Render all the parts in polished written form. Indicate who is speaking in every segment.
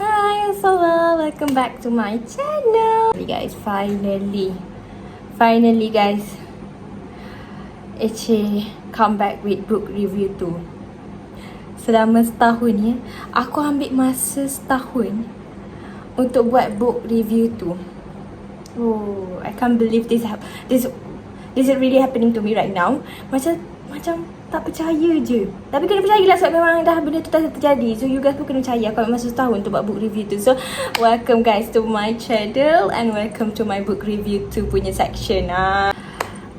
Speaker 1: Hi, assalamualaikum, welcome back to my channel. Guys, finally guys, Ece come back with book review tu. Selama setahun ya, aku ambil masa setahun untuk buat book review tu. Oh, I can't believe this is really happening to me right now. Macam tak percaya je. Tapi kena percayalah sebab memang dah benda tu dah terjadi. So you guys pun kena percaya. Aku ambil masa setahun untuk buat book review tu. So welcome guys to my channel and welcome to my book review tu punya section.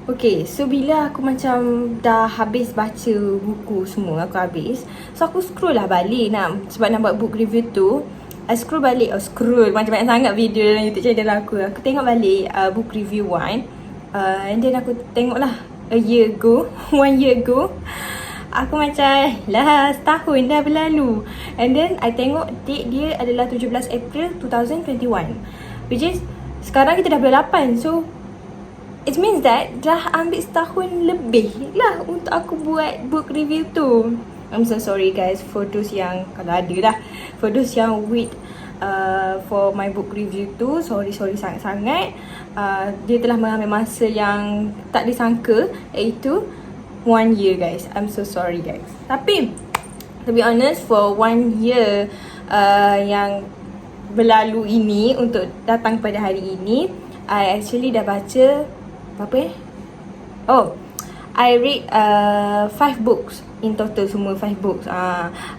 Speaker 1: Okay, so bila aku macam dah habis baca buku semua, aku habis. So aku scroll lah balik sebab nak buat book review tu. I scroll balik, macam banyak sangat video dalam YouTube channel aku. Aku tengok balik book review 1. And then aku tengok lah one year ago. Aku macam lah, setahun dah berlalu. And then I tengok date dia adalah 17 April 2021, which is sekarang kita dah bulan 8. So it means that dah ambil setahun lebih lah untuk aku buat book review tu. I'm so sorry guys for those yang, kalau ada lah, for those yang wait for my book review tu. Sorry sangat-sangat. Dia telah mengambil masa yang tak disangka, iaitu 1 year guys. I'm so sorry guys. Tapi to be honest, for 1 year yang berlalu ini untuk datang pada hari ini, I actually dah baca I read 5 books in total, semua 5 books.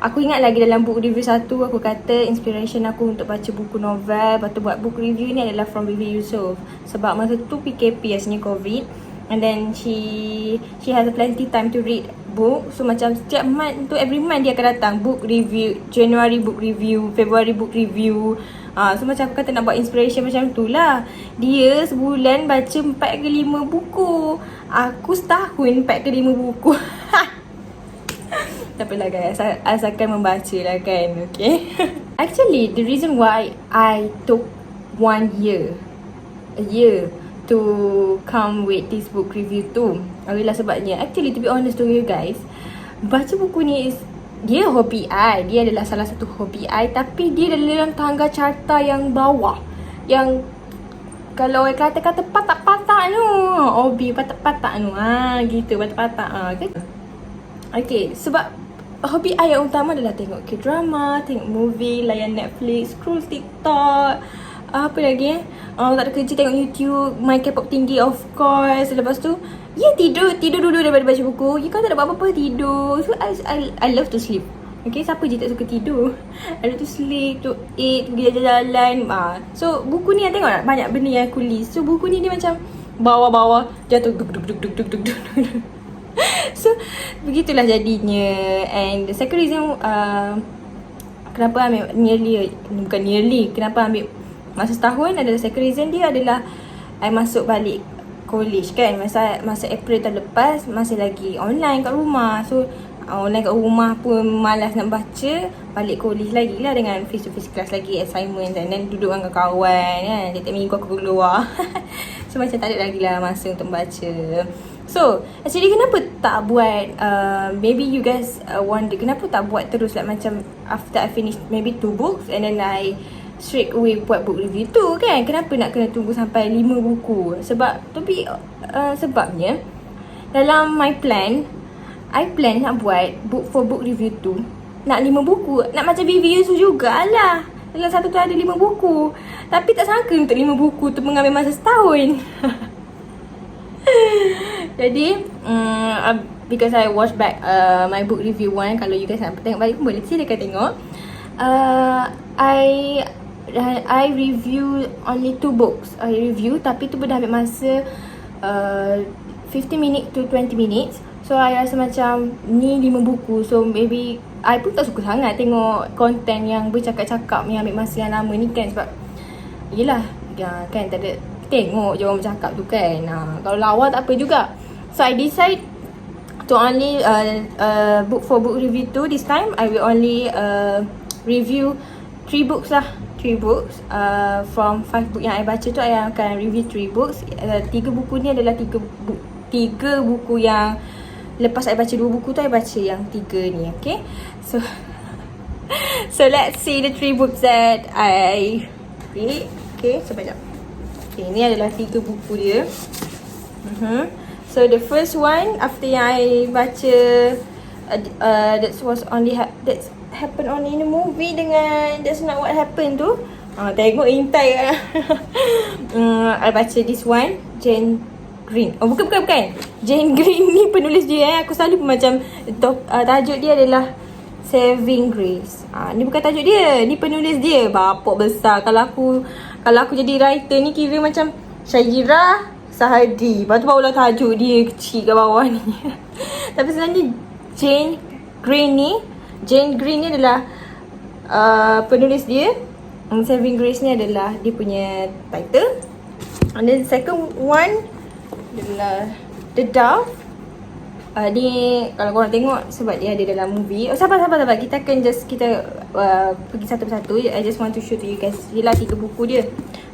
Speaker 1: Aku ingat lagi dalam book review 1 aku kata inspiration aku untuk baca buku novel, lepas tu buat book review ni adalah from Vivi Yusof. Sebab masa tu PKP, asalnya COVID, and then she has plenty time to read book. So macam setiap month tu, every month dia akan datang book review. January book review, February book review. So macam aku kata nak buat inspiration macam tu lah. Dia sebulan baca 4 ke 5 buku. Aku setahun 4 ke 5 buku. Tak apalah guys, asalkan membaca lah kan, okay. Actually, the reason why I took a year to come with this book review tu adalah sebabnya, actually to be honest to you guys, baca buku ni dia hobi I. Dia adalah salah satu hobi I. Tapi dia dalam tangga carta yang bawah, yang kalau orang kata patak-patak tu, hobi patak-patak tu, gitu, patak-patak, okay, sebab hobi I yang utama adalah tengok K-drama, tengok movie, layan Netflix, scroll TikTok, apa lagi tak ada kerja, tengok YouTube, main K-pop tinggi of course. Lepas tu tidur dulu daripada baca buku. Kalau tak ada apa-apa tidur. So I love to sleep. Okay, siapa je tak suka tidur? I love to sleep, to eat, pergi jalan-jalan. So buku ni I tengok tak banyak benda yang aku list. So buku ni dia macam bawah-bawah jatuh duk. So begitulah jadinya. And the second reason kenapa ambil kenapa ambil masa setahun adalah second reason dia adalah I masuk balik college kan. Masa April tahun lepas masih lagi online kat rumah. So online kat rumah pun malas nak baca. Balik college lagi lah dengan face to face class lagi, assignment, and then duduk dengan kawan kan. Tiap minggu aku keluar. So macam tak ada lagi lah masa untuk baca. So actually kenapa tak buat, maybe you guys wonder kenapa tak buat terus like macam after I finish maybe 2 books and then I straight away buat book review tu kan. Kenapa nak kena tunggu sampai 5 buku? Sebabnya dalam my plan, I plan nak buat book review tu nak 5 buku. Nak macam Vivi Yusof jugalah, dalam satu tu ada 5 buku. Tapi tak sangka untuk 5 buku tu mengambil masa setahun. Jadi because I watch back my book review 1, kalau you guys nak tengok balik pun boleh, silakan tengok. I review only 2 books. I review, tapi tu pun dah ambil masa 15 minutes to 20 minutes. So I rasa macam ni 5 buku. So maybe I pun tak suka sangat tengok konten yang bercakap-cakap yang ambil masa yang lama ni kan. Sebab yelah kan, tak ada tengok je orang bercakap tu kan. Kalau lawa tak apa juga. So I decide to only book review tu. This time I will only review 3 books lah. 3 books from 5 book yang I baca tu. I akan review 3 books. 3 buku ni adalah 3 buku yang lepas I baca 2 buku tu, I baca yang 3 ni, okay. So let's see the 3 books that I read. Okay, sekejap. Okay, ni adalah 3 buku dia. So the first one, after yang I baca that was only that's happened only in a movie dengan That's Not What Happened tu. Tengok intai lah. I baca this one, Jane Green. Oh bukan. Jane Green ni penulis dia Aku selalu macam tajuk dia adalah Saving Grace. Ni bukan tajuk dia, ni penulis dia. Bapak besar. Kalau aku jadi writer ni kira macam Syairah Sahadi. Lepas tu barulah tajuk dia kecil kat bawah ni. Tapi sebenarnya Jane Green ni adalah penulis dia. Saving Grace ni adalah dia punya title. And then second one adalah The Dove. Ni kalau korang tengok sebab dia ada dalam movie. Sabar. Kita akan pergi satu persatu. I just want to show to you guys. Yelah 3 buku dia.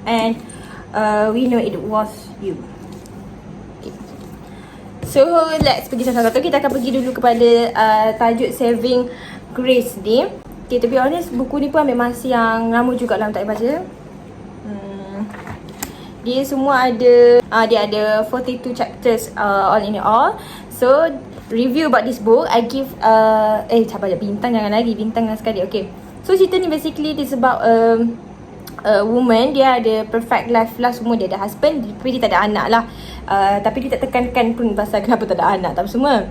Speaker 1: And We Know It Was You. Okay. So let's pergi satu-satu. Kita akan pergi dulu kepada tajuk Saving Grace ni. Okay, to be honest, buku ni pun ambil masa yang lama jugalah untuk I baca. Dia semua ada dia ada 42 chapters all in all. So review about this book, I give sabar je, bintang sekali. Okay, so cerita ni basically is about a woman. Dia ada perfect life lah semua. Dia ada husband tapi dia tak ada anak lah. Tapi dia tak tekankan pun pasal kenapa tak ada anak tak semua.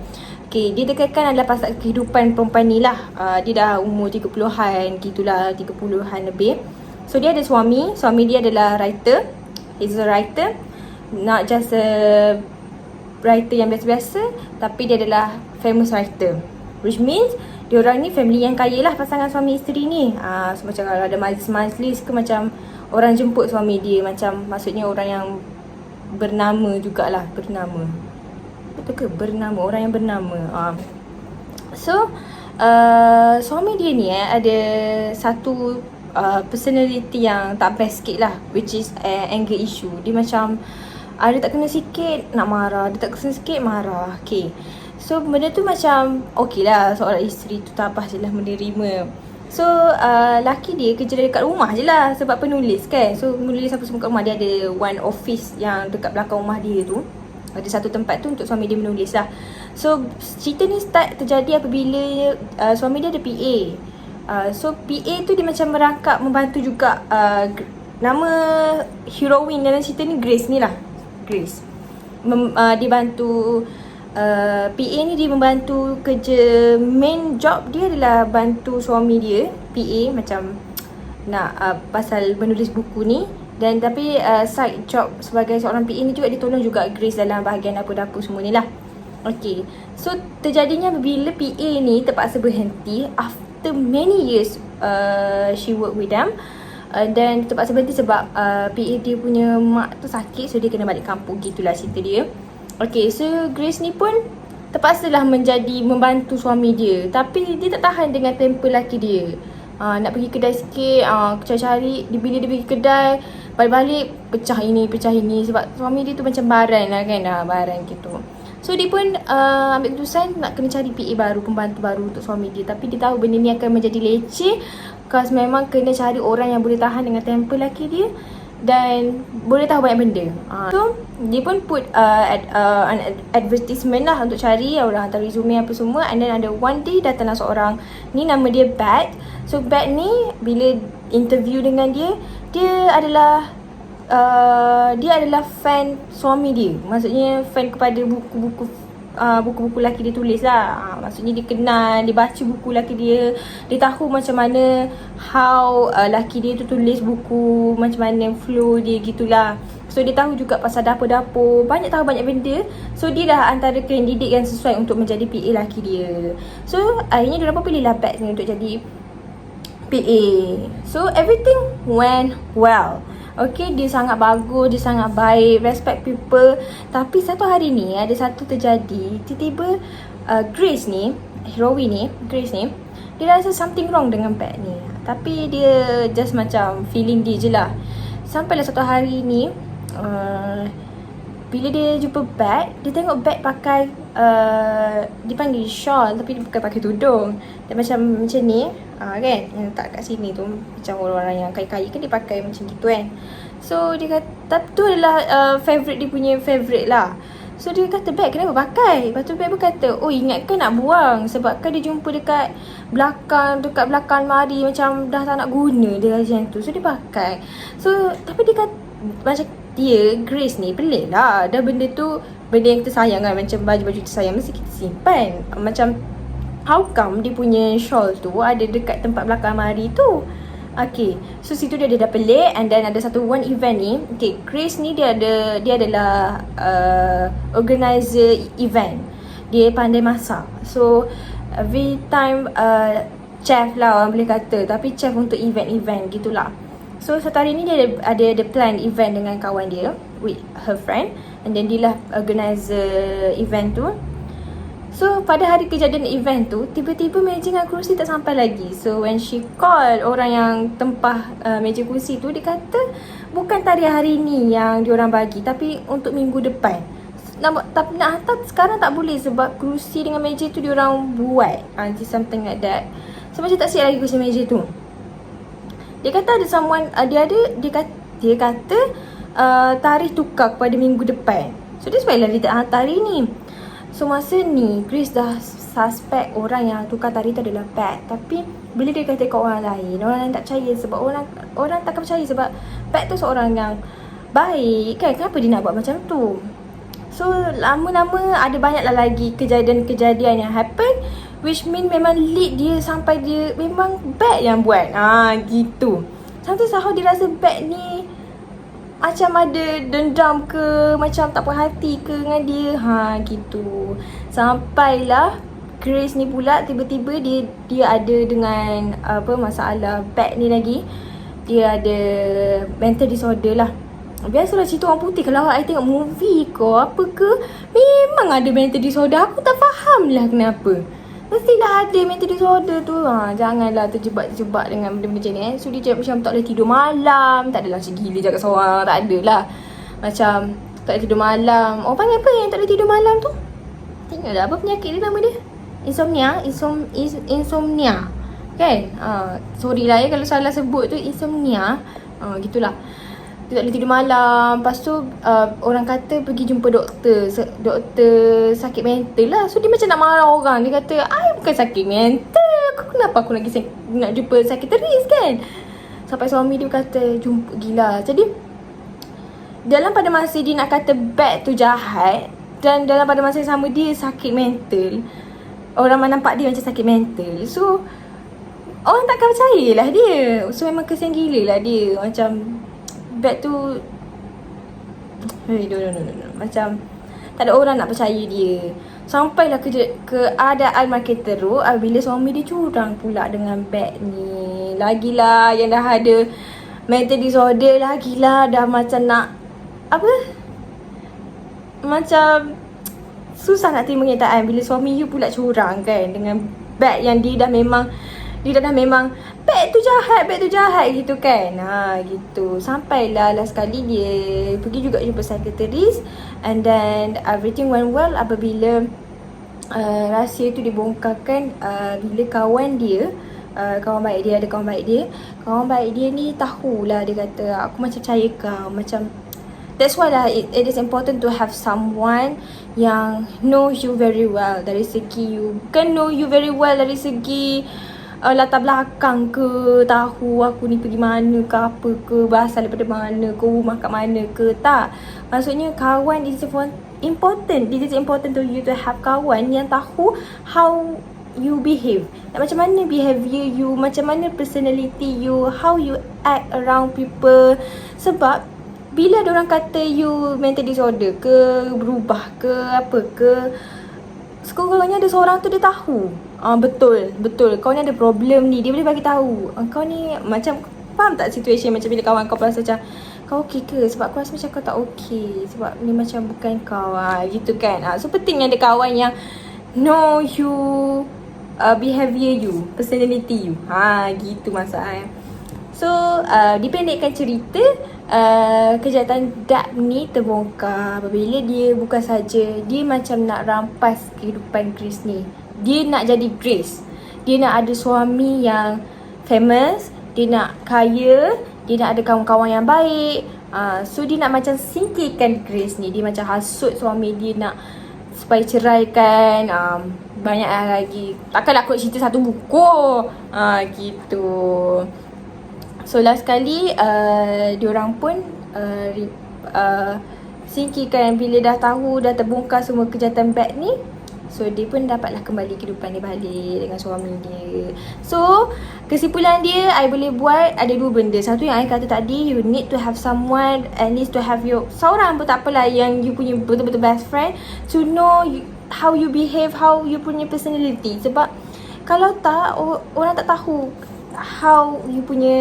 Speaker 1: Okay, dia tekankan adalah pasal kehidupan perempuan ni lah. Dia dah umur 30-an gitulah, 30-an lebih. So dia ada suami dia adalah writer. He's a writer, not just a writer yang biasa-biasa, tapi dia adalah famous writer. Which means dia orang ni family yang kaya lah, pasangan suami isteri ni. So macam kalau ada majlis-majlis ke macam orang jemput suami dia, macam maksudnya orang yang bernama jugalah, bernama. Betul ke? Bernama, orang yang bernama. So suami dia ni ada satu personality yang tak best sikit lah, which is anger issue. Dia macam dia tak kena sikit nak marah, dia tak kena sikit marah. Okay, so benda tu macam okay lah, seorang isteri tu tabah je lah menerima. So laki dia kerja dekat rumah je lah sebab penulis kan. So menulis apa semua kat rumah. Dia ada one office yang dekat belakang rumah dia tu. Ada satu tempat tu untuk suami dia menulis lah. So cerita ni start terjadi apabila suami dia ada PA. So PA tu dia macam merangkap membantu juga. Nama heroine dalam cerita ni Grace ni lah. Grace dia bantu PA ni, dia membantu kerja. Main job dia adalah bantu suami dia PA, macam nak pasal menulis buku ni. Dan tapi side job sebagai seorang PA ni juga dia tolong juga Grace dalam bahagian dapur-dapur semua ni lah. Okay, so terjadinya bila PA ni terpaksa berhenti after many years she work with them. Dan terpaksa berhenti sebab PA dia punya mak tu sakit, so dia kena balik kampung. Gitulah cerita dia. Okay, so Grace ni pun terpaksalah membantu suami dia. Tapi dia tak tahan dengan temper laki dia. Nak pergi kedai sikit, cari-cari. Bila dia pergi kedai, balik-balik pecah ini sebab suami dia tu macam baran lah kan. Baran gitu. So dia pun ambil keputusan nak kena cari PA baru, pembantu baru untuk suami dia. Tapi dia tahu benda ni akan menjadi leceh, cause memang kena cari orang yang boleh tahan dengan temper laki dia dan boleh tahu banyak benda. So dia pun put an advertisement lah untuk cari orang, hantar resume apa semua. And then ada one day datanglah seorang ni, nama dia Bat. So Bat ni bila interview dengan dia, dia adalah fan suami dia. Maksudnya fan kepada buku-buku laki dia tulis lah. Maksudnya dia kenal, dia baca buku laki dia. Dia tahu macam mana how laki dia tu tulis buku, macam mana flow dia gitulah. So dia tahu juga pasal dapur-dapur, tahu banyak benda. So dia dah antara kandidat yang sesuai untuk menjadi PA laki dia. So akhirnya diorang pun pilihlah Bat ni untuk jadi PA. So everything went well. Okay, dia sangat bagus, dia sangat baik, respect people. Tapi satu hari ni ada satu terjadi. Tiba-tiba Grace ni, heroine ni, Grace ni, dia rasa something wrong dengan Bat ni. Tapi dia just macam feeling dia je lah. Sampailah satu hari ni bila dia jumpa Bat, dia tengok Bat pakai dia panggil shawl tapi dia bukan pakai tudung. Dia macam ni. Kan, yang letak kat sini tu macam orang-orang yang kaya-kaya kan dia pakai macam gitu kan. So dia kata, tapi tu adalah favourite dia punya favourite lah. So dia kata, bag kenapa pakai? Lepas tu bag pun kata, oh ingat ke nak buang? Sebab kan dia jumpa dekat belakang almari macam dah tak nak guna dia macam tu. So dia pakai. So tapi dia kata, macam dia, Grace ni pelik lah. Dah benda tu, benda yang kita sayang kan. Macam baju-baju kita sayang mesti kita simpan. Macam how come dia punya shawl tu ada dekat tempat belakang almari tu? Okay, so situ dia dah pelik. And then ada one event ni. Okay, Grace ni dia adalah organizer event. Dia pandai masak. So every time chef lah orang boleh kata. Tapi chef untuk event-event gitulah. So satu hari ni dia ada plan event dengan kawan dia, with her friend. And then dia lah organizer event tu. So pada hari kejadian event tu, tiba-tiba meja dengan kerusi tak sampai lagi. So when she call orang yang tempah meja kerusi tu, dia kata bukan tarikh hari ni yang diorang bagi, tapi untuk minggu depan. Tapi nak hantar sekarang tak boleh sebab kerusi dengan meja tu diorang buat, something like that. So macam tak siap lagi kerusi meja tu. Dia kata ada someone, dia kata tarikh tukar kepada minggu depan. So dia sebaiklah dia tak hantar hari ni. So masa ni Grace dah suspect orang yang tukar tarikh tu adalah Pat. Tapi bila dia kata kat orang lain tak percaya sebab orang takkan percaya sebab Pat tu seorang yang baik kan. Kenapa dia nak buat macam tu? So lama-lama ada banyaklah lagi kejadian-kejadian yang happen, which mean memang lead dia sampai dia memang Pat yang buat. Gitu. Sampai sahau dia rasa Pat ni macam ada dendam ke, macam tak puas hati ke dengan dia. Gitu. Sampailah Grace ni pula tiba-tiba dia ada dengan masalah Pat ni lagi. Dia ada mental disorder lah. Biasalah cerita orang putih kalau I tengok movie ke apa ke, memang ada mental disorder. Aku tak faham lah kenapa. Mestilah ada mental disorder tu. Janganlah terjebak dengan benda-benda macam ni. So dia cakap macam tak boleh tidur malam. Tak adalah macam gila cakap seorang. Tak adalah. Macam tak boleh tidur malam. Orang panggil apa yang tak boleh tidur malam tu? Tengoklah apa penyakit dia, nama dia? Insomnia. Kan? Sorry lah ya kalau salah sebut tu, insomnia. Gitulah. Dia tak boleh tidur malam. Lepas tu orang kata pergi jumpa doktor sakit mental lah. So dia macam nak marah orang. Dia kata, I bukan sakit mental. Kenapa aku nak jumpa psikiatris kan? Sampai suami dia kata, jumpa gila. Jadi dalam pada masa dia nak kata Bat tu jahat, dan dalam pada masa yang sama dia sakit mental, orang nampak dia macam sakit mental. So orang takkan percayalah dia. So memang kesian gila lah dia. Macam Bat tu no. Macam tak ada orang nak percaya dia. Sampailah keadaan makin teruk bila suami dia curang pula dengan Bat ni. Lagilah yang dah ada mental disorder, lagilah dah macam nak macam susah nak terima kenyataan bila suami you pula curang kan dengan Bat yang dia dah memang Bat tu jahat gitu kan. Gitu. Sampailah last kali dia pergi juga jumpa psikiatris. And then everything went well apabila rahsia tu dibongkarkan bila kawan baik dia ni tahulah. Dia kata, aku macam percaya kau. Macam that's why lah it is important to have someone yang know you very well dari segi you. Bukan know you very well dari segi latar belakang ke, tahu aku ni pergi mana ke, apa ke, berasal daripada mana ke, rumah kat mana ke. Tak. Maksudnya kawan is important. It is important to you to have kawan yang tahu how you behave. Macam mana behavior you, macam mana personality you, how you act around people. Sebab bila ada orang kata you mental disorder ke, berubah ke, apa ke, sekurang-kurangnya ada seorang tu dia tahu. Betul. Kau ni ada problem ni. Dia boleh bagi tahu. Kau ni macam, faham tak situation macam bila kawan kau rasa macam kau okey ke? Sebab aku rasa macam kau tak okey. Sebab ni macam bukan kau gitu kan. So penting ada kawan yang know you, behavior you, personality you. Gitu masalah. So dipendekkan cerita, kejahatan Dab ni terbongkar apabila dia bukan saja dia macam nak rampas kehidupan Grace ni. Dia nak jadi Grace. Dia nak ada suami yang famous, dia nak kaya, dia nak ada kawan-kawan yang baik. So dia nak macam singkirkan Grace ni. Dia macam hasut suami dia nak supaya ceraikan. Banyak lagi. Takkanlah aku cerita satu buku. Gitu. So last kali diorang pun singkirkan bila dah tahu, dah terbongkar semua kejahatan bad ni. So dia pun dapatlah kembali kehidupan dia balik dengan suami dia. So kesimpulan dia, I boleh buat ada dua benda. Satu yang I kata tadi, you need to have someone, at least to have your, seorang pun tak apalah, yang you punya betul-betul best friend, to know how you behave, how you punya personality. Sebab kalau tak, orang tak tahu how you punya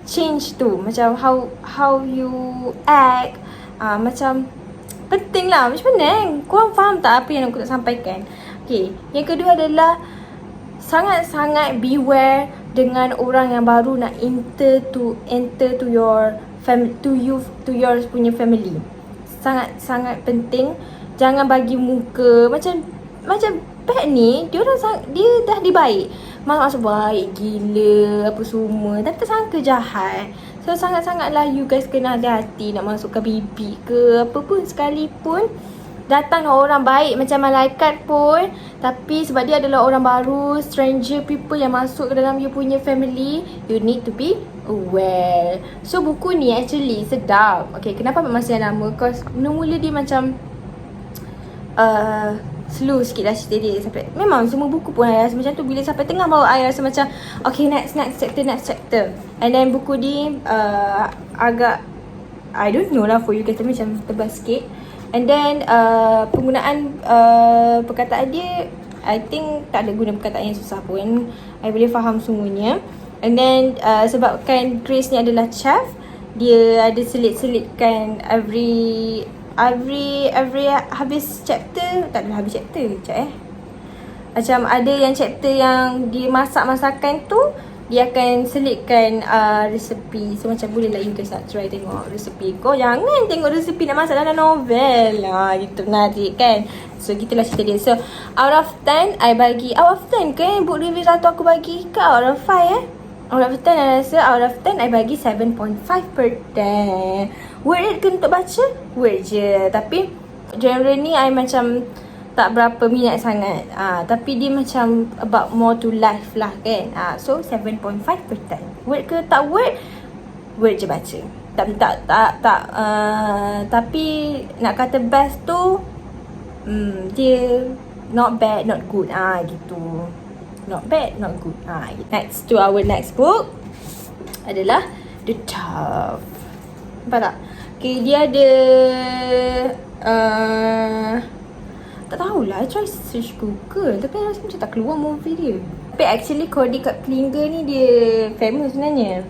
Speaker 1: change tu, macam how you act. Macam penting lah. Macam mana korang faham tak apa yang aku nak sampaikan? Okay, yang kedua adalah sangat-sangat beware dengan orang yang baru nak enter to your family, to your punya family. Sangat-sangat penting. Jangan bagi muka macam Pat ni, dia dah dibaik, masuk baik gila apa semua, tapi tak sangka jahat. So sangat-sangatlah you guys kena hati-hati nak masukkan bibi ke apa pun sekalipun. Datang orang baik macam malaikat pun, tapi sebab dia adalah orang baru, stranger people yang masuk ke dalam you punya family, you need to be aware. So buku ni actually sedap. Okay, kenapa masa yang lama? Because mula dia macam slow sikit lah cerita dia. Sampai memang semua buku pun I rasa macam tu. Bila sampai tengah baru I rasa macam okay, next chapter. And then buku ni agak, I don't know lah for you guys, tapi macam tebal sikit. And then penggunaan perkataan dia, I think tak ada guna perkataan yang susah pun, I boleh faham semuanya. And then sebabkan Grace ni adalah chef, dia ada selit-selitkan every habis chapter, tak ada habis chapter, macam ada yang chapter yang dia masak-masakan tu, dia akan selitkan resepi. So macam boleh lah you guys nak try tengok resepi. Kau jangan tengok resepi nak masak dalam novel gitu menarik kan. So gitulah cerita dia. So out of 10 I bagi, out of 10 ke book review satu aku bagi ke out of 5 Out of 10 I rasa out of 10 I bagi 7.5 per 10. Worth it ke untuk baca? Worth je. Tapi genre ni I macam tak berapa minat sangat. Tapi dia macam about more to life lah kan. So 7.5 per 10. Worth ke tak worth? Worth je baca. Tapi nak kata best tu, dia not bad, not good. Gitu. Not bad, not good. Next to our next book adalah The Dove. Nampak tak? Okay, dia ada tak tahulah, I try search Google, tapi I rasa macam tak keluar movie dia. Tapi actually Cody Keplinger ni dia famous sebenarnya.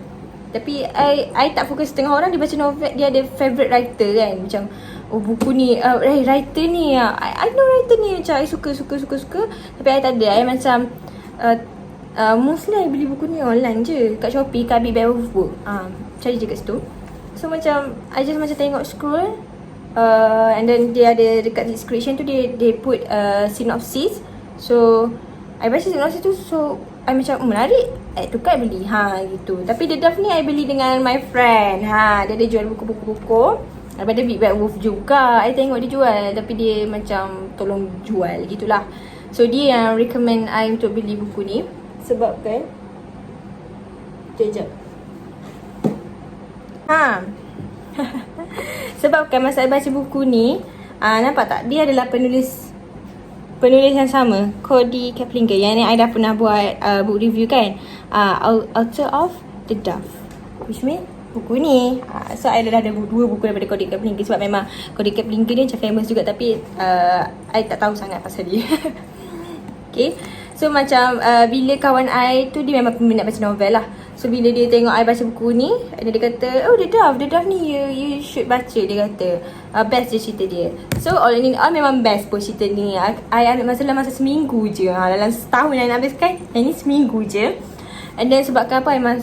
Speaker 1: Tapi I tak fokus. Setengah orang dia baca novel, dia ada favourite writer kan. Macam buku ni writer ni I know writer ni, macam I suka. Tapi I tak ada. I macam mostly I beli buku ni online je, kat Shopee, kat Big Bag of Book. Cari je kat situ. So macam I just macam tengok scroll, and then dia ada dekat description tu dia put synopsis. So I baca synopsis tu, so I macam menarik, I tukar beli gitu. Tapi The Dove ni I beli dengan my friend. Dia ada jual buku-buku. Daripada Big Bad Wolf juga I tengok dia jual, tapi dia macam tolong jual gitulah. So dia yang recommend I untuk beli buku ni. Sebabkan Sekejap. Sebabkan masa I baca buku ni, nampak tak, dia adalah penulis yang sama, Cody Keplinger, yang ni I dah pernah buat book review kan, Author of The Dove, which means buku ni. So I dah ada dua buku daripada Cody Keplinger. Sebab memang Cody Keplinger ni macam famous juga, tapi I tak tahu sangat pasal dia. Okay, so macam bila kawan I tu, dia memang peminat baca novel lah. So bila dia tengok I baca buku ni, dia kata, oh The Dove ni you should baca. Dia kata best je cerita dia. So all in all memang best pun cerita ni. I ambil masa seminggu je. Dalam setahun I nak habiskan, yang ni seminggu je. And then sebabkan apa, memang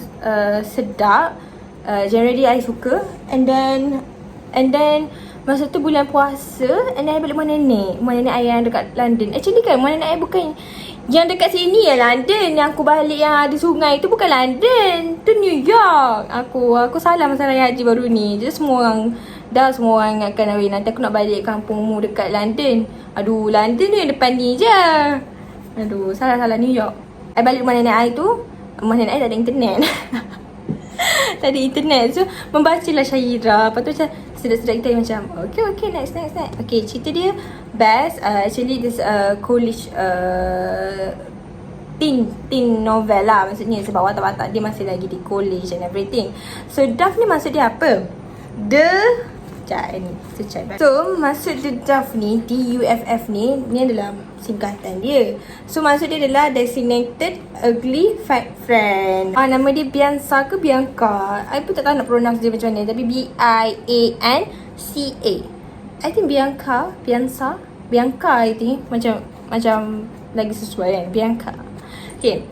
Speaker 1: sedap. Generally I suka. And then Masa tu bulan puasa, and then I balik rumah nenek ayah yang dekat London. Actually kan rumah nenek ayah bukan yang dekat sini ya, London. Yang aku balik yang ada sungai tu bukan London, tu New York. Aku salah masa raya haji baru ni. Jadi semua orang ingatkan, nanti aku nak balik kampungmu dekat London. Aduh, London tu yang depan ni je. Aduh, salah New York. I balik rumah nenek I tu, rumah nenek I tak ada internet. Tak ada internet. So membacalah syairah. Lepas tu macam sedap-sedap kita macam okay next. Okay, cerita dia best. Actually this college teen novel lah. Maksudnya sebab watak-watak dia masih lagi di college and everything. So Duff ni maksud dia apa? So maksud the Duff ni, DUFF ni adalah singkatan dia. So maksud dia adalah Designated Ugly Fat Friend. Nama dia Bianca ke Bianca, I pun tak tahu nak pronounce dia macam mana, tapi Bianca. I think Bianca I think macam lagi sesuai kan, Bianca. Okay,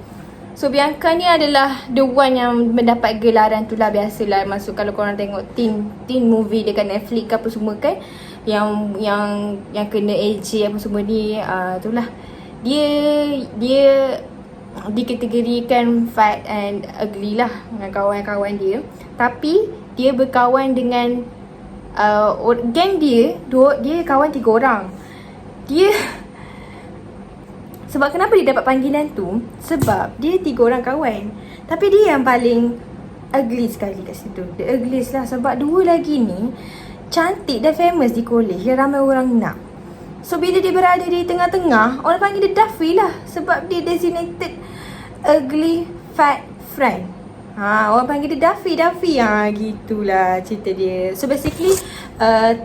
Speaker 1: so Bianca ni adalah the one yang mendapat gelaran tu lah. Biasalah masuk kalau korang tengok teen movie dekat Netflix ke apa semua kan, yang kena AJ apa semua ni, itulah dia dikategorikan fat and ugly lah dengan kawan-kawan dia. Tapi dia berkawan dengan geng dia kawan 3 orang. Sebab kenapa dia dapat panggilan tu? Sebab dia 3 orang kawan, tapi dia yang paling ugly sekali kat situ. The ugliest lah. Sebab 2 lagi ni cantik dan famous di college yang ramai orang nak. So bila dia berada di tengah-tengah, orang panggil dia Duffy lah. Sebab dia designated ugly fat friend. Orang panggil dia Duffy. Gitulah cerita dia. So basically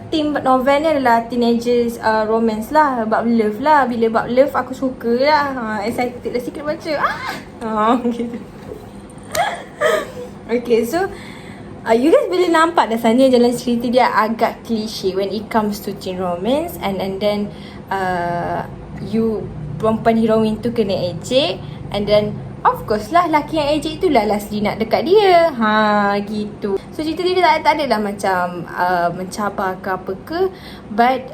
Speaker 1: theme novel ni adalah teenagers romance lah. Bab love lah. Bila bab love aku suka lah. Excited lah sikit baca. Gitu. Okay, so you guys boleh nampak dah sana jalan cerita dia agak cliche when it comes to teen romance. And then perempuan heroine tu kena ejek, and then of course lah lelaki yang ejek tu lah lastly nak dekat dia. Gitu. So cerita dia tak ada lah macam mencabar ke apa ke, but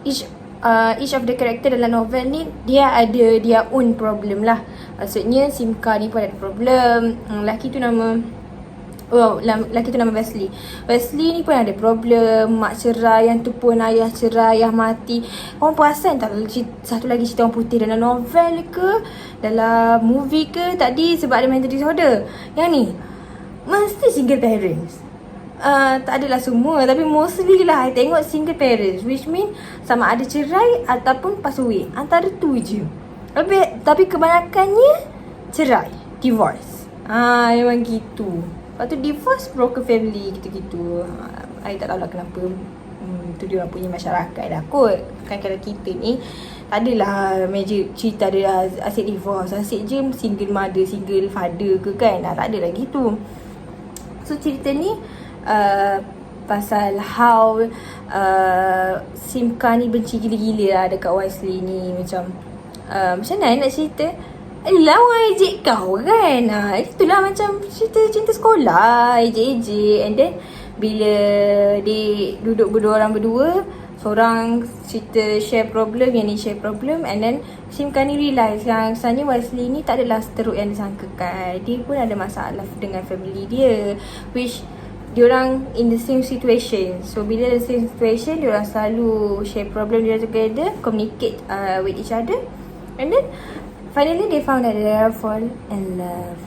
Speaker 1: each of the character dalam novel ni dia ada dia own problem lah. Maksudnya Simka ni pun ada problem. Lelaki tu nama Wesley. Wesley ni pun ada problem. Mak cerai, yang tu pun ayah cerai, ayah mati. Korang perasan tak satu lagi cerita orang putih dalam novel ke, dalam movie ke tadi sebab ada mental disorder. Yang ni mesti single parents. Tak adalah semua, tapi mostly lah I tengok single parents, which mean sama ada cerai ataupun pass away. Antara tu je. Tapi kebanyakannya cerai, divorce. Memang gitu. Lepas tu divorce, broken family, gitu-gitu. I tak tahu lah kenapa. Tu dia orang punya masyarakat dah kot. Kan kalau kita ni tak adalah major cerita ada asyik divorce, asyik je single mother, single father ke kan. Tak ada lah gitu. So cerita ni pasal how Simka ni benci gila-gila lah dekat Wesley ni. Macam mana nak cerita, adalah orang ejek kau kan. Itulah macam cerita cinta sekolah, ejek-ejek. And then bila dia duduk berdua, seorang cerita share problem, yang ni share problem. And then Simka ni realise yang sebenarnya Wesley ni tak adalah seteruk yang disangkakan. Dia pun ada masalah dengan family dia, which diorang in the same situation. So bila the same situation, diorang selalu share problem dia together, communicate with each other. And then finally they found that they are fall in love.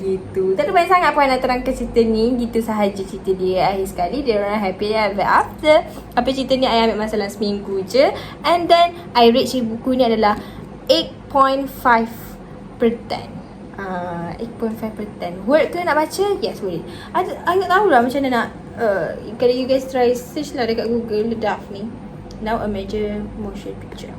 Speaker 1: Gitu. Tak ada banyak sangat pun nak terangkan cerita ni. Gitu sahaja cerita dia. Akhir sekali dia orang happy ever after. Apa cerita ni I ambil masa dalam seminggu je. And then I rate buku ni adalah 8.5 per 10. 8.5 per 10. Worth ke nak baca? Yes, worth. I tak tahu lah macam mana nak kalau you guys try search lah dekat Google The Duff ni, now a major motion picture.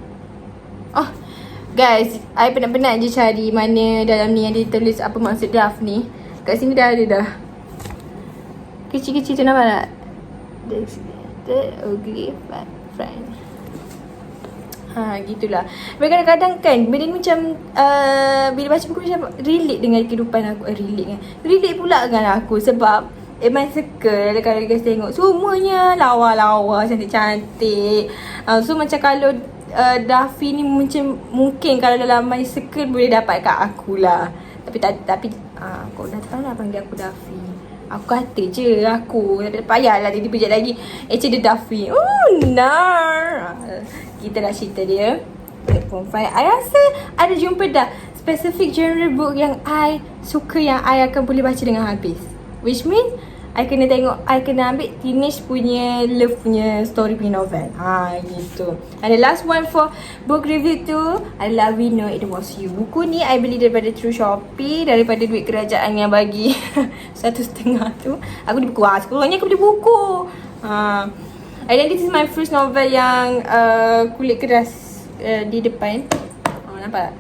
Speaker 1: Guys, I penat-penat je cari mana dalam ni yang dia tulis apa maksud Duff ni. Kat sini dah ada dah. Kecil-kecil tu nampak tak? The ugly fat friend. Gitulah. Tapi kadang-kadang kan benda ni macam bila baca buku macam relate dengan kehidupan aku. Relate pula dengan aku. Sebab my circle, kalau you guys tengok, semuanya lawa-lawa, cantik-cantik. So macam kalau Daffy ni mungkin kalau dalam my circle boleh dapat kat aku lah. Tapi kau dah tahu lah panggil aku Daffy. Aku kata je aku. Tak payahlah dia pijak lagi. Dia Daffy. Nar. Kita dah cerita dia. Platform 5. I rasa ada jumpa dah specific genre book yang I suka, yang I akan boleh baca dengan habis. Which means I kena ambil teenage punya love punya story punya novel. Gitu. And the last one for book review tu adalah We Know It Was You. Buku ni I beli daripada True Shopee, daripada duit kerajaan yang bagi 1.5 tu. Aku beli buku. Sekurangnya aku beli buku. And then this is my first novel yang kulit keras di depan. Nampak tak?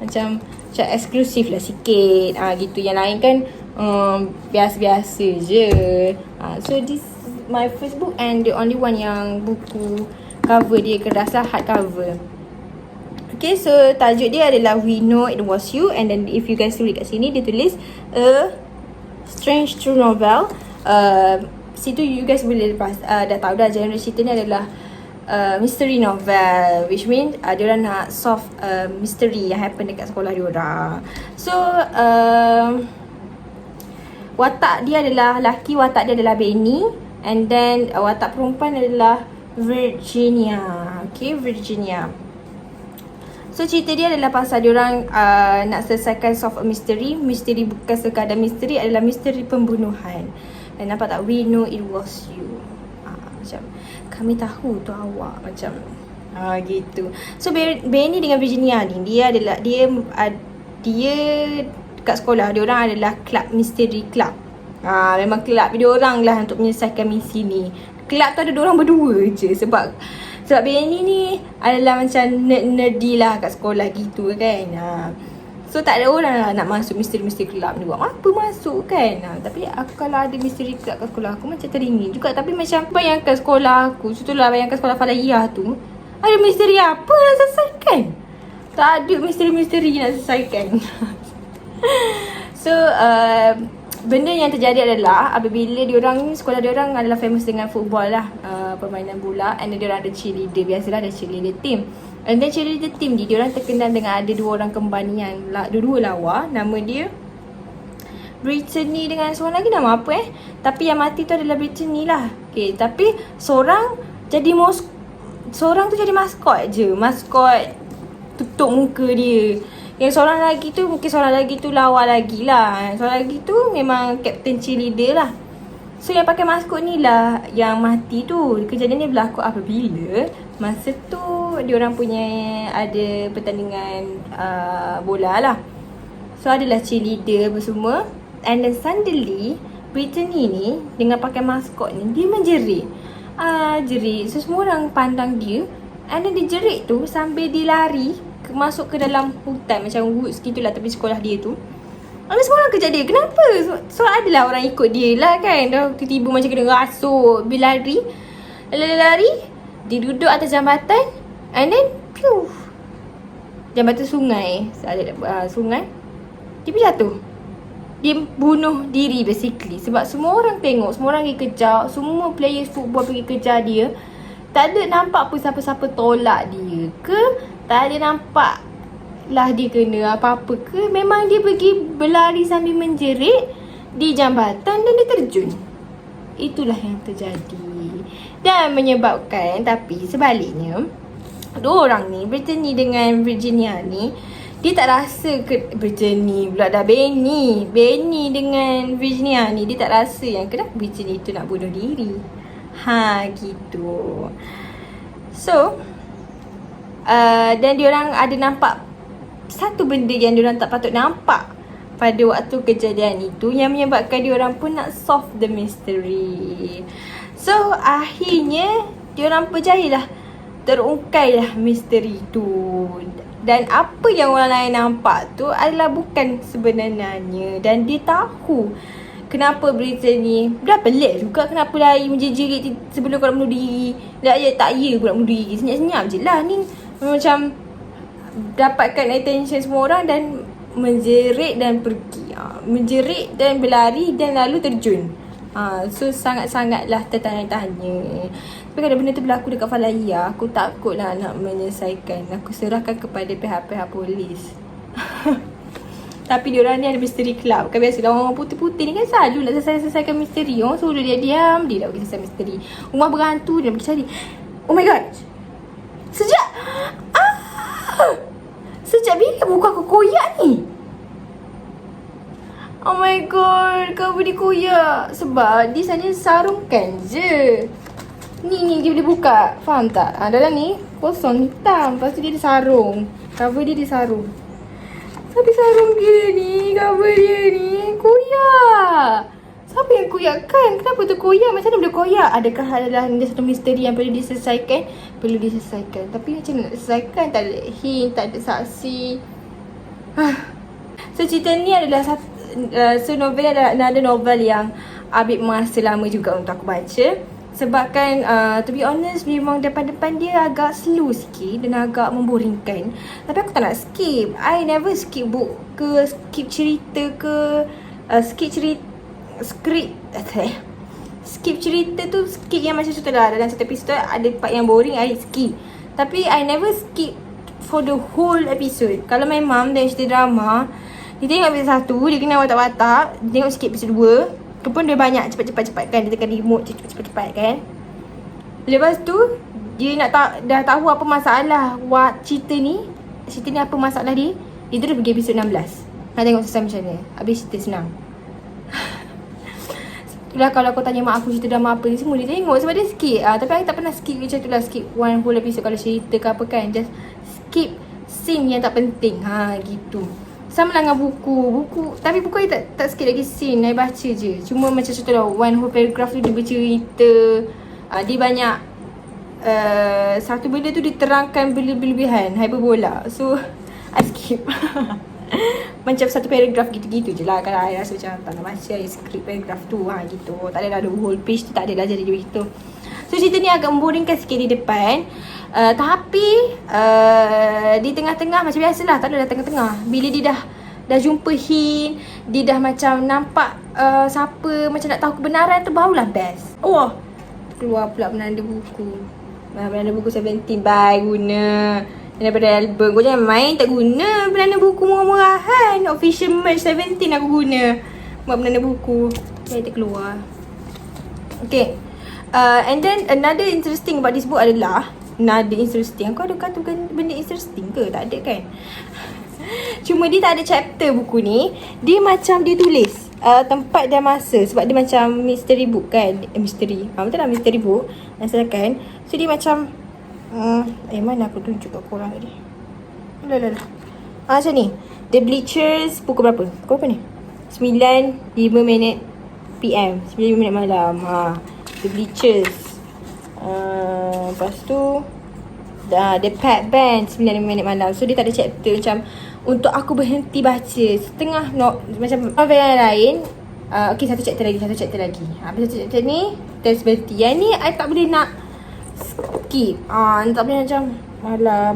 Speaker 1: Macam eksklusif lah sikit. Gitu. Yang lain kan biasa-biasa je. So this is my first book and the only one yang buku cover dia keras lah, hard cover. Okay, so tajuk dia adalah We Know It Was You. And then if you guys read kat sini, dia tulis A Strange True Novel. Situ you guys boleh dah tahu dah genre cerita ni adalah mystery novel, which means diorang nak solve mystery yang happen dekat sekolah diorang. So watak dia adalah lelaki, watak dia adalah Benny, and then watak perempuan adalah Virginia. Okay, Virginia. So cerita dia adalah pasal diorang nak selesaikan solve a mystery. Misteri bukan sekadar misteri, adalah misteri pembunuhan. Dan nampak tak, We Know It Was You. Macam kami tahu tu awak, macam gitu. So Benny dengan Virginia ni, dia kat sekolah dia orang adalah club misteri club. Memang club dia orang lah untuk menyelesaikan misi ni. Club tu ada dia orang berdua je sebab Benny ni adalah macam nerdy lah kat sekolah gitu kan. So tak ada orang lah nak masuk misteri-misteri club ni. Buat apa masuk kan. Tapi aku kalau ada misteri club kat sekolah aku macam teringin juga. Tapi macam bayangkan sekolah aku, contohlah bayangkan sekolah Falahiyah tu, ada misteri apa nak selesaikan? Tak ada misteri-misteri nak selesaikan. So benda yang terjadi adalah apabila diorang, sekolah diorang adalah famous dengan football lah, permainan bola. And then diorang ada cheerleader, biasalah ada cheerleader team. And then cheerleader team ni diorang terkenal dengan ada dua orang kembar ni yang dua lawa. Nama dia Brittany dengan seorang lagi nama apa tapi yang mati tu adalah Brittany lah. Okay, tapi seorang tu jadi maskot je. Maskot tutup muka dia. Yang seorang lagi tu, mungkin seorang lagi tu lawa lagi lah. Seorang lagi tu memang captain cheerleader lah. So yang pakai maskot ni lah yang mati tu. Kejadian ni berlaku apabila masa tu diorang punya ada pertandingan bola lah. So adalah cheerleader bersemua. And then suddenly Brittany ni dengan pakai maskot ni, dia menjerit. Jerit. So semua orang pandang dia. And then dia jerit tu sambil dia lari masuk ke dalam hutan macam woods gitulah, tapi sekolah dia tu. Habis semua orang kejar dia. Kenapa? So adalah orang ikut dia lah kan. Dah tiba-tiba macam kena rasuk. Bila lari, dia duduk atas jambatan. And then jambatan sungai. Sungai. Dia pun jatuh. Dia bunuh diri basically. Sebab semua orang tengok, semua orang pergi kejar, semua player football pergi kejar dia. Tak ada nampak pun siapa-siapa tolak dia ke, tak ada nampak lah dia kena apa-apa ke. Memang dia pergi berlari sambil menjerit di jambatan dan dia terjun. Itulah yang terjadi. Dan menyebabkan, tapi sebaliknya, dua orang ni, Brittany dengan Virginia ni, dia tak rasa Brittany pula dah Benny dengan Virginia ni, dia tak rasa yang kenapa Brittany tu nak bunuh diri. Gitu. So dan diorang ada nampak satu benda yang diorang tak patut nampak pada waktu kejadian itu, yang menyebabkan diorang pun nak solve the mystery. So akhirnya diorang berjaya lah, terungkai lah misteri tu. Dan apa yang orang lain nampak tu adalah bukan sebenarnya. Dan dia tahu kenapa Brittany dah pelik juga, kenapa lari menjerit sebelum kau nak bunuh diri. Tak ya pun nak bunuh diri. Senyap-senyap je lah ni. Macam dapatkan attention semua orang dan menjerit dan pergi. Menjerit dan berlari dan lalu terjun. So sangat-sangatlah tertanya-tanya. Tapi kalau benda tu berlaku dekat Falaya, aku takutlah nak menyelesaikan. Aku serahkan kepada pihak-pihak polis. Tapi diorang ni ada misteri club. Kan biasalah orang putih-putih ni kan selalu nak selesaikan misteri. Orang suruh dia diam, dia nak pergi selesai misteri. Rumah berhantu, dia nak pergi cari. Oh my god. Sejak bila buku aku koyak ni? Oh my god, cover dia koyak. Sebab dia saja sarungkan je. Ni dia boleh buka. Faham tak? Dalam ni kosong hitam. Lepas tu dia ada sarung. Cover dia sarung. Tapi sarung dia ni, cover dia ni koyak. Siapa yang koyakkan? Kenapa tu koyak? Macam mana boleh koyak? Adakah adalah satu misteri yang perlu diselesaikan? Perlu diselesaikan. Tapi macam mana nak selesaikan? Tak ada hint, tak ada saksi. So cerita ni adalah novel adalah another novel yang ambil masa lama juga untuk aku baca. Sebab kan to be honest, memang depan-depan dia agak slow sikit dan agak memboringkan. Tapi aku tak nak skip. I never skip book ke, skip cerita ke, skip cerita tu, skip yang macam tu lah. Dalam satu episode ada part yang boring, I skip. Tapi I never skip for the whole episode. Kalau my mum dan cerita drama, dia tengok episode 1, dia kena watak-watak, dia tengok sikit episode 2. Kepun dia banyak cepat-cepat kan, dia tekan remote cepat-cepat kan. Lepas tu dia nak dah tahu apa masalah cerita ni apa masalah dia. Itu dah pergi episode 16. Nak tengok selesai macam mana. Habis cerita senang. Itulah kalau kau tanya mak aku cerita drama apa ni semua dia tengok sebab dia skip. Tapi aku tak pernah skip macam tu lah, skip one whole episode kalau cerita ke apa kan. Just skip scene yang tak penting. Gitu. Sama lah dengan buku. Tapi buku ni tak sikit lagi scene. I baca je. Cuma macam contoh lah, one whole paragraph tu dia bercerita. Dia banyak satu benda tu diterangkan berlebihan, hyperbola. So I skip. Macam satu paragraph gitu-gitu je lah. Kalau I rasa macam tak nak baca, I skip paragraph tu gitu. Tak adalah ada whole page tu, tak adalah jadi begitu. So cerita ni agak memboringkan sikit di depan. Tapi di tengah-tengah macam biasalah, tak adalah tengah-tengah. Bila dia dah jumpa hint, dia dah macam nampak siapa, macam nak tahu kebenaran tu, barulah best. Keluar pula penanda buku. Penanda buku 17, bye guna. Daripada album, kau jangan main tak guna penanda buku murah-murahan. Official merch 17 aku guna buat penanda buku. Saya terkeluar. Okay. And then another interesting about this book adalah, Aku ada kata benda interesting ke? Tak ada kan? Cuma dia tak ada chapter buku ni. Dia macam dia tulis tempat dan masa. Sebab dia macam mystery book kan. Mystery betul lah, mystery book. Kan. So dia macam mana aku tunjuk kat korang tadi. Macam ni. The Bleachers pukul berapa? Pukul berapa ni? 9:05 PM. 9:05 malam. The Bleachers. Lepas tu The Pet Band 9:05 malam. So dia tak ada chapter macam untuk aku berhenti baca setengah macam novel yang lain. Okay, satu chapter lagi. Habis satu chapter ni test berhenti. Yang ni I tak boleh nak skip. Tak boleh macam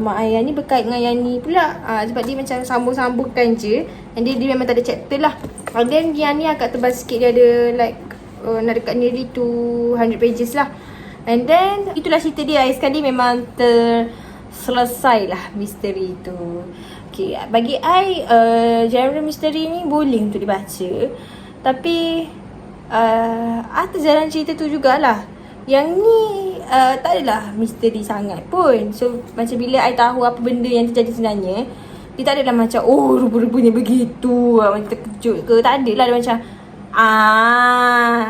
Speaker 1: mak ayah ni berkait dengan yang ni pula. Sebab dia macam sambung-sambungkan je. And dia memang tak ada chapter lah. And then yang ni agak tebal sikit. Dia ada like nak dekat nearly 200 pages lah. And then itulah cerita dia. Sekali memang terselesai lah misteri tu. Okay, bagi I genre misteri ni boleh untuk dibaca. Tapi atas jalan cerita tu jugalah. Yang ni tak adalah misteri sangat pun. So macam bila I tahu apa benda yang terjadi sebenarnya, dia tak adalah macam rupa-rupanya begitu, macam terkejut ke. Tak adalah. Dia macam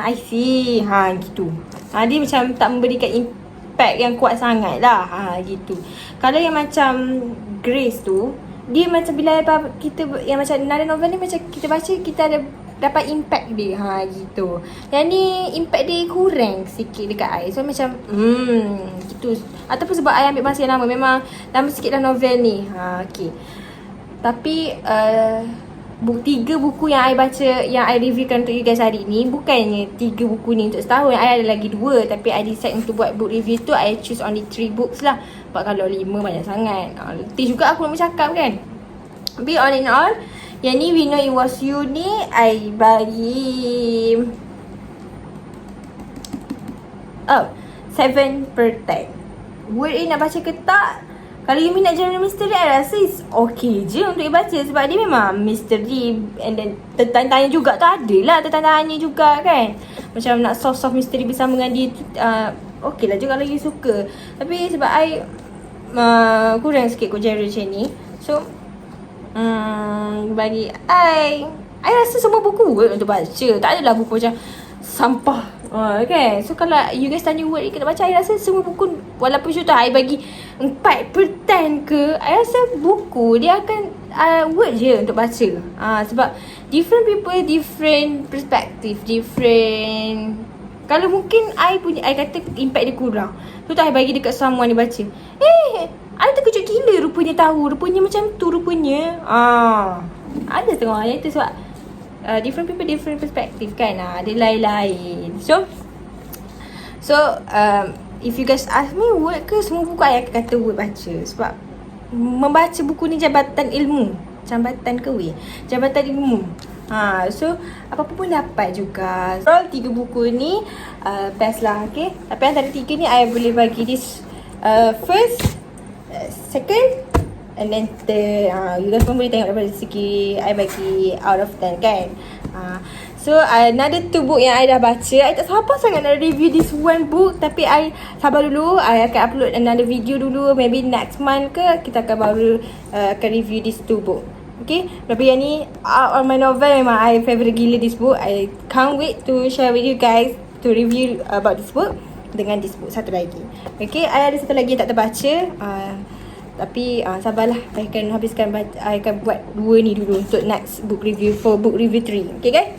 Speaker 1: I see. Gitu. Dia macam tak memberikan impact yang kuat sangat lah. Gitu. Kalau yang macam Grace tu, dia macam bila kita yang macam another novel ni, macam kita baca, kita ada dapat impact dia. Gitu. Yang ni impact dia kurang sikit dekat I. So macam gitu. Ataupun sebab I ambil masa yang lama. Memang lama sikit lah novel ni. Okay. Tapi 3 buku yang I baca, yang I reviewkan untuk you guys hari ni, bukannya 3 buku ni untuk setahun. I ada lagi 2. Tapi I decide untuk buat book review tu, I choose only 3 books lah. Sebab kalau 5 banyak sangat, letih juga aku nak bercakap kan. Tapi all in all, yang ni We Know It Was You ni I bagi up 7 per 10. Word A nak baca ke tak? Kalau you minat genre misteri, I rasa it's okay je untuk you baca. Sebab dia memang misteri. And then tanya-tanya juga tu ada lah, tanya-tanya juga kan. Macam nak soft-soft misteri bersama dengan dia tu okay lah juga kalau you suka. Tapi sebab I kurang sikit kot genre macam ni. So bagi I rasa semua buku word untuk baca. Tak adalah buku macam sampah kan. So kalau you guys tanya word kena baca, I rasa semua buku, walaupun contoh I bagi 4 per 10 ke, I rasa buku dia akan word je untuk baca. Sebab different people, different perspective, different. Kalau mungkin I kata impact dia kurang, tu I bagi dekat someone dia baca, I terkejut gila rupanya tahu, rupanya macam tu rupanya. Ada setengah orang itu sebab different people, different perspective kan. Dia lain-lain. So if you guys ask me word ke, semua buku I akan kata word baca. Sebab membaca buku ni jabatan ilmu. Jabatan ke weh? Jabatan ilmu. So apa-apa pun dapat juga. So 3 buku ni best lah, okay. Tapi antara 3 ni I boleh bagi this first, second and then third. You guys pun boleh tengok daripada segi I bagi out of 10 kan. So another 2 book yang I dah baca. I tak sabar sangat nak review this one book. Tapi I sabar dulu. I akan upload another video dulu. Maybe next month ke, kita akan baru akan review this 2 book. Okay. Tapi yang ni out of my novel, memang I favourite gila this book. I can't wait to share with you guys, to review about this book dengan this book satu lagi. Okay. I ada satu lagi yang tak terbaca. Tapi sabarlah, I akan habiskan I akan buat 2 ni dulu untuk next book review, for book review 3. Okay guys?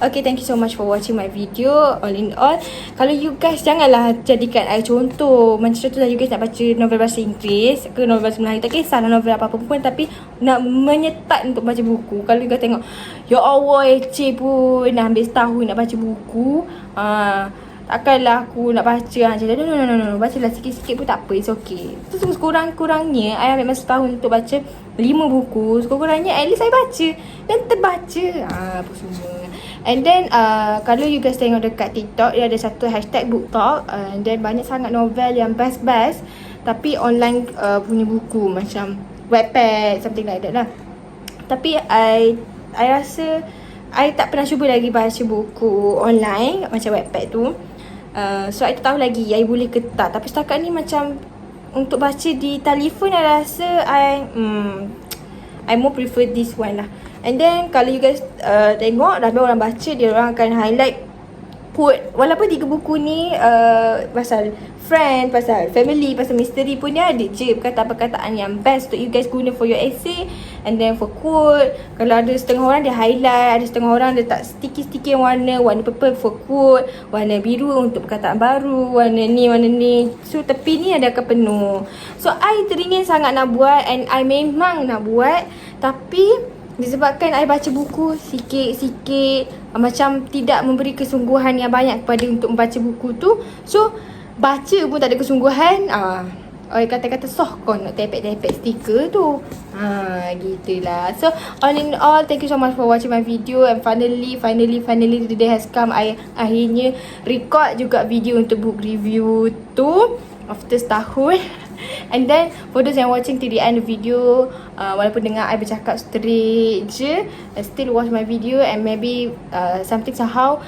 Speaker 1: Okay, thank you so much for watching my video. All in all, kalau you guys janganlah jadikan I contoh. Macam contoh you guys nak baca novel bahasa Inggeris ke novel bahasa Melayu, tak kisahlah novel apa-apa pun, tapi nak menyertat untuk baca buku. Kalau you guys tengok, ya Allah ece pun nak ambil setahun nak baca buku, takkanlah aku nak baca macam tu. No. Bacalah sikit-sikit pun tak apa. It's okay. Tu sekurang-kurangnya I ambil masa setahun untuk baca 5 buku. Sekurang-kurangnya at least I baca dan terbaca apa semua. And then kalau you guys tengok dekat TikTok, dia ada satu hashtag book talk, and then banyak sangat novel yang best-best tapi online punya buku, macam Wattpad, something like that lah. Tapi I rasa I tak pernah cuba lagi baca buku online macam Wattpad tu. So I tak tahu lagi I boleh ke tak. Tapi setakat ni macam untuk baca di telefon, I rasa I more prefer this one lah. And then kalau you guys tengok ramai orang baca, dia orang akan highlight quote. Walaupun 3 buku ni pasal friend, pasal family, pasal misteri pun dia ada je perkataan-perkataan yang best untuk you guys guna for your essay. And then for quote, kalau ada setengah orang dia highlight, ada setengah orang dia tak sticky-sticky yang warna purple for quote, warna biru untuk perkataan baru, warna ni. So tepi ni ada akan penuh. So I teringin sangat nak buat, and I memang nak buat, tapi disebabkan I baca buku sikit-sikit, macam tidak memberi kesungguhan yang banyak kepada untuk membaca buku tu. So baca pun tak ada kesungguhan. Kata-kata sohkon nak tepek-tepek stiker tu. Gitulah. So all in all, thank you so much for watching my video. And finally the day has come. I akhirnya record juga video untuk book review tu after setahun. And then for those yang watching till the end of the video, walaupun dengar I bercakap straight je, still watch my video, and maybe something somehow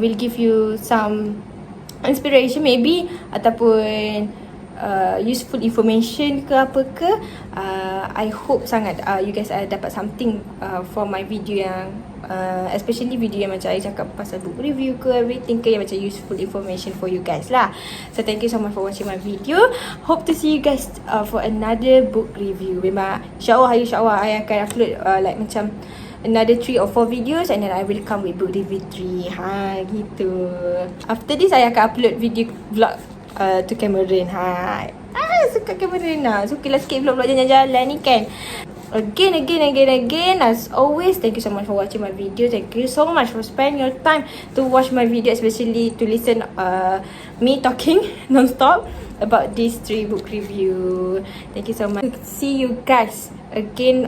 Speaker 1: will give you some inspiration maybe, ataupun useful information ke apa ke. I hope sangat you guys dapat something from my video yang especially video yang macam I cakap pasal book review ke everything ke, yang macam useful information for you guys lah. So thank you so much for watching my video. Hope to see you guys for another book review. Memang insyaAllah I akan upload like macam another 3 or 4 videos, and then I will come with book review 3. Gitu. After this I akan upload video vlog to Cameron. Suka Cameron lah. Sukalah sikit vlog-vlog jalan-jalan ni kan. Again, as always, thank you so much for watching my video. Thank you so much for spending your time to watch my video, especially to listen me talking non-stop about this 3 book review. Thank you so much. See you guys again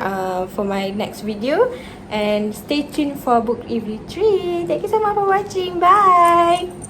Speaker 1: for my next video, and stay tuned for book review 3. Thank you so much for watching. Bye.